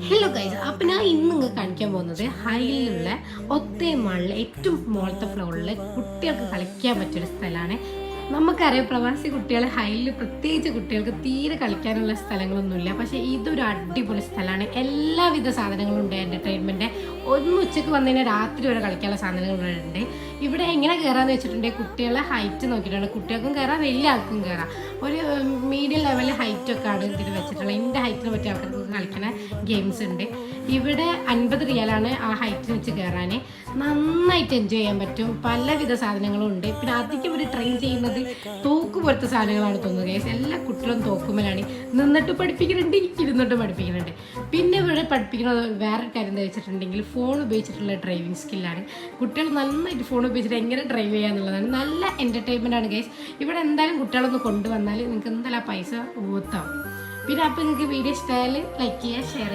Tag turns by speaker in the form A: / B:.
A: Hello guys, അപ്പം ഞാൻ ഇന്ന് നിങ്ങൾക്ക് കാണിക്കാൻ പോകുന്നത് ഹൈലുള്ള ഒത്തേമാളിൽ ഏറ്റവും മുകളിലത്തെ ഫ്ലോറിൽ കുട്ടികൾക്ക് കളിക്കാൻ പറ്റിയൊരു സ്ഥലമാണ്. നമുക്കറിയാം പ്രവാസി കുട്ടികൾ ഹൈലിൽ പ്രത്യേകിച്ച് കുട്ടികൾക്ക് തീരെ കളിക്കാനുള്ള സ്ഥലങ്ങളൊന്നുമില്ല. പക്ഷേ ഇതൊരു അടിപൊളി സ്ഥലമാണ്. എല്ലാവിധ സാധനങ്ങളും ഉണ്ട്. എൻ്റർടൈൻമെൻറ്റ് ഒന്ന് ഉച്ചയ്ക്ക് വന്നതിന് രാത്രി വരെ കളിക്കാനുള്ള സാധനങ്ങളുണ്ട്. ഇവിടെ എങ്ങനെ കയറാമെന്ന് വെച്ചിട്ടുണ്ടെങ്കിൽ കുട്ടികളെ ഹൈറ്റ് നോക്കിയിട്ടാണ്. കുട്ടികൾക്കും കയറാം, വലിയ ആൾക്കും കയറാം. ഒരു മീഡിയം ലെവലിൽ ഹൈറ്റൊക്കെ ആണ് ഇതിൽ വെച്ചിട്ടുള്ളത്. എൻ്റെ ഹൈറ്റിന് പറ്റിയ ആൾക്കാർക്ക് കളിക്കുന്ന ഗെയിംസ് ഉണ്ട്. ഇവിടെ 50 റിയാലാണ് ആ ഹൈറ്റിന് വെച്ച് കയറാൻ. നന്നായിട്ട് എൻജോയ് ചെയ്യാൻ പറ്റും. പലവിധ സാധനങ്ങളും ഉണ്ട്. പിന്നെ അധികം ഒരു ട്രെയിൻ ചെയ്യുന്നത് തോക്ക് പോലത്തെ സാധനങ്ങളാണ് തോന്നുന്നത് ഗൈസ്. എല്ലാ കുട്ടികളും തോക്കുമലാണ്. നിന്നിട്ട് പഠിപ്പിക്കുന്നുണ്ട്, ഇരുന്നിട്ട് പഠിപ്പിക്കുന്നുണ്ട്. പിന്നെ ഇവിടെ പഠിപ്പിക്കുന്നത് വേറൊരു കാര്യം എന്താ വെച്ചിട്ടുണ്ടെങ്കിൽ ഫോൺ ഉപയോഗിച്ചിട്ടുള്ള ഡ്രൈവിംഗ് സ്കില്ലാണ്. കുട്ടികൾ നന്നായിട്ട് ഫോൺ ഉപയോഗിച്ചിട്ട് എങ്ങനെ ഡ്രൈവ് ചെയ്യുക എന്നുള്ളതാണ്. നല്ല എൻ്റർടൈൻമെൻ്റ് ആണ് ഗൈസ്. ഇവിടെ എന്തായാലും കുട്ടികളൊന്ന് കൊണ്ടുവന്നാൽ നിങ്ങൾക്ക് എന്തായാലും ആ പൈസ ഊത്താവും. പിന്നെ അപ്പോൾ നിങ്ങൾക്ക് വീഡിയോ ഇഷ്ടമായാൽ ലൈക്ക് ചെയ്യുക, ഷെയർ ചെയ്യുക.